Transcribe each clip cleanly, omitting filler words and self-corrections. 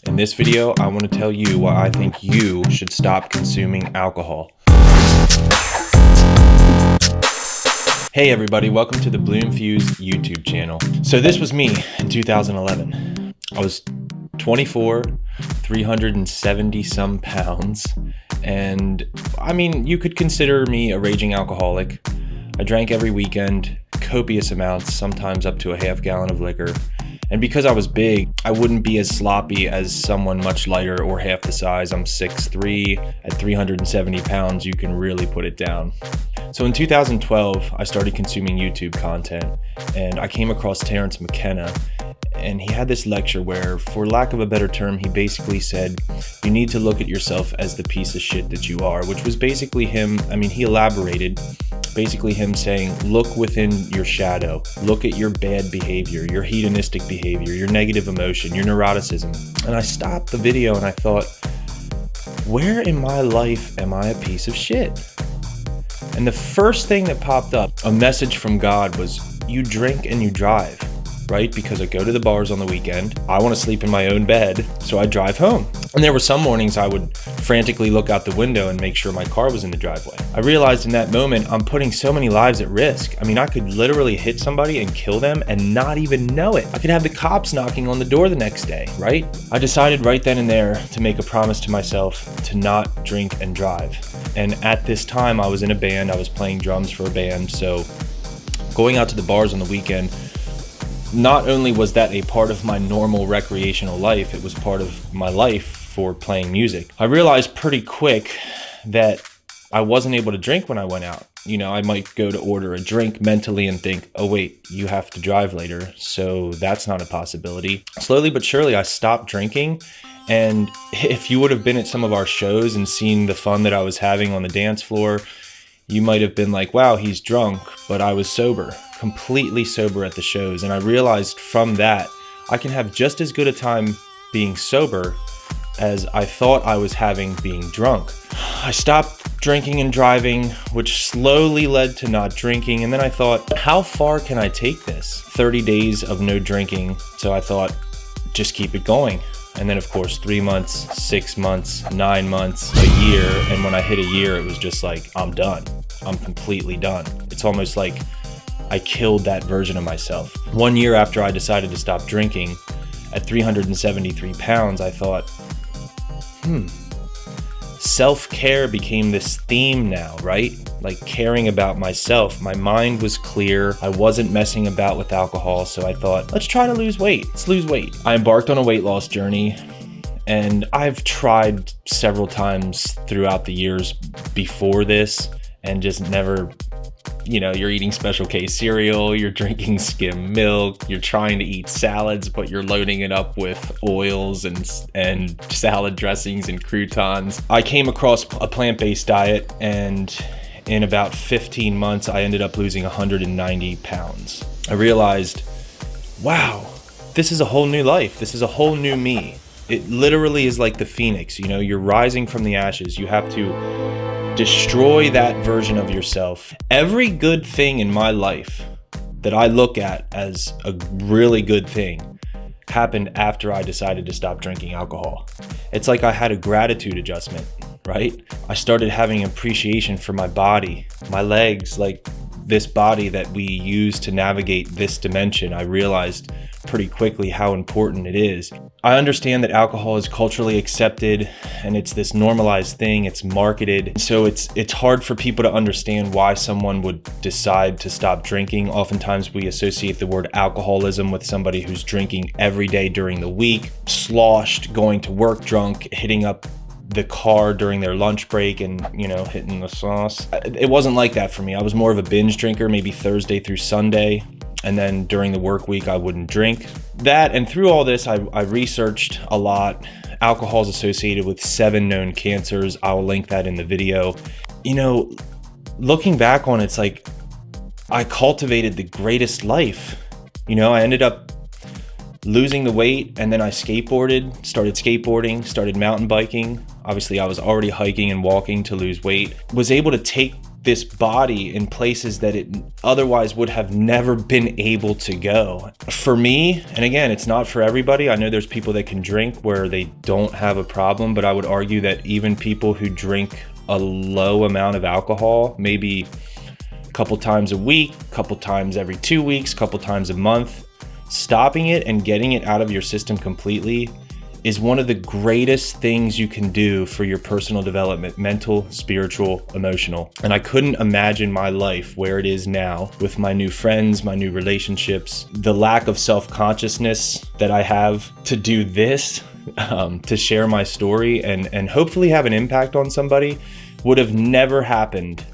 In this video, I want to tell you why I think you should stop consuming alcohol. Hey everybody, welcome to the Bloomfuse YouTube channel. So this was me in 2011. I was 24, 370 some pounds, and I mean, you could consider me a raging alcoholic. I drank every weekend, copious amounts, sometimes up to a half gallon of liquor. And because I was big, I wouldn't be as sloppy as someone much lighter or half the size. I'm 6'3", at 370 pounds, you can really put it down. So in 2012, I started consuming YouTube content, and I came across Terence Mckenna, and he had this lecture where, for lack of a better term, he basically said, you need to look at yourself as the piece of shit that you are, which was basically him, he elaborated, basically him saying, look within your shadow, look at your bad behavior, your hedonistic behavior, your negative emotion, your neuroticism. And I stopped the video and I thought, where in my life am I a piece of shit? And the first thing that popped up, a message from God, was you drink and you drive, right? Because I go to the bars on the weekend, I want to sleep in my own bed, so I drive home. And there were some mornings I would frantically look out the window and make sure my car was in the driveway. I realized in that moment, I'm putting so many lives at risk. I could literally hit somebody and kill them and not even know it. I could have the cops knocking on the door the next day, right? I decided right then and there to make a promise to myself to not drink and drive. And at this time, I was in a band, I was playing drums for a band, so going out to the bars on the weekend, not only was that a part of my normal recreational life, it was part of my life for playing music. I realized pretty quick that I wasn't able to drink when I went out. I might go to order a drink mentally and think, oh wait, you have to drive later, so that's not a possibility. Slowly but surely, I stopped drinking. And if you would have been at some of our shows and seen the fun that I was having on the dance floor, you might have been like, wow, he's drunk, but I was sober, completely sober at the shows. And I realized from that, I can have just as good a time being sober as I thought I was having being drunk. I stopped drinking and driving, which slowly led to not drinking. And then I thought, how far can I take this? 30 days of no drinking. So I thought, just keep it going. And then of course, 3 months, 6 months, 9 months, a year. And when I hit a year, it was just like, I'm done. I'm completely done. It's almost like I killed that version of myself. 1 year after I decided to stop drinking, at 373 pounds, I thought, self-care became this theme now, right? Like caring about myself. My mind was clear. I wasn't messing about with alcohol. So I thought, let's try to lose weight. Let's lose weight. I embarked on a weight loss journey, and I've tried several times throughout the years before this and just never, you're eating Special K cereal, you're drinking skim milk, you're trying to eat salads, but you're loading it up with oils and salad dressings and croutons. I came across a plant-based diet, and in about 15 months, I ended up losing 190 pounds. I realized, wow, this is a whole new life. This is a whole new me. It literally is like the phoenix, you're rising from the ashes. You have to destroy that version of yourself. Every good thing in my life that I look at as a really good thing happened after I decided to stop drinking alcohol. It's like I had a gratitude adjustment, right? I started having appreciation for my body, my legs, like this body that we use to navigate this dimension. I realized pretty quickly how important it is. I understand that alcohol is culturally accepted and it's this normalized thing, it's marketed. So it's hard for people to understand why someone would decide to stop drinking. Oftentimes we associate the word alcoholism with somebody who's drinking every day during the week, sloshed, going to work drunk, hitting up the car during their lunch break and, hitting the sauce. It wasn't like that for me. I was more of a binge drinker, maybe Thursday through Sunday. And then during the work week, I wouldn't drink. That, and through all this, I researched a lot. Alcohol is associated with 7 known cancers. I'll link that in the video. Looking back on it, it's like I cultivated the greatest life. I ended up losing the weight, and then I started skateboarding, started mountain biking. Obviously, I was already hiking and walking to lose weight. Was able to take this body in places that it otherwise would have never been able to go. For me, and again, it's not for everybody. I know there's people that can drink where they don't have a problem, but I would argue that even people who drink a low amount of alcohol, maybe a couple times a week, couple times every 2 weeks, couple times a month, stopping it and getting it out of your system completely is one of the greatest things you can do for your personal development, mental, spiritual, emotional. And I couldn't imagine my life where it is now with my new friends, my new relationships, the lack of self-consciousness that I have to do this, to share my story and hopefully have an impact on somebody would have never happened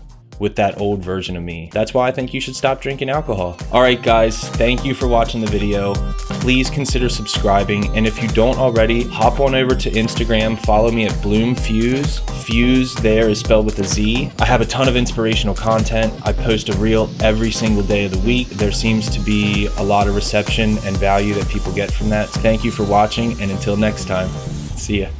with that old version of me. That's why I think you should stop drinking alcohol. All right, guys, thank you for watching the video. Please consider subscribing. And if you don't already, hop on over to Instagram, follow me at Bloomfuse. Fuse there is spelled with a Z. I have a ton of inspirational content. I post a reel every single day of the week. There seems to be a lot of reception and value that people get from that. So thank you for watching, and until next time, see ya.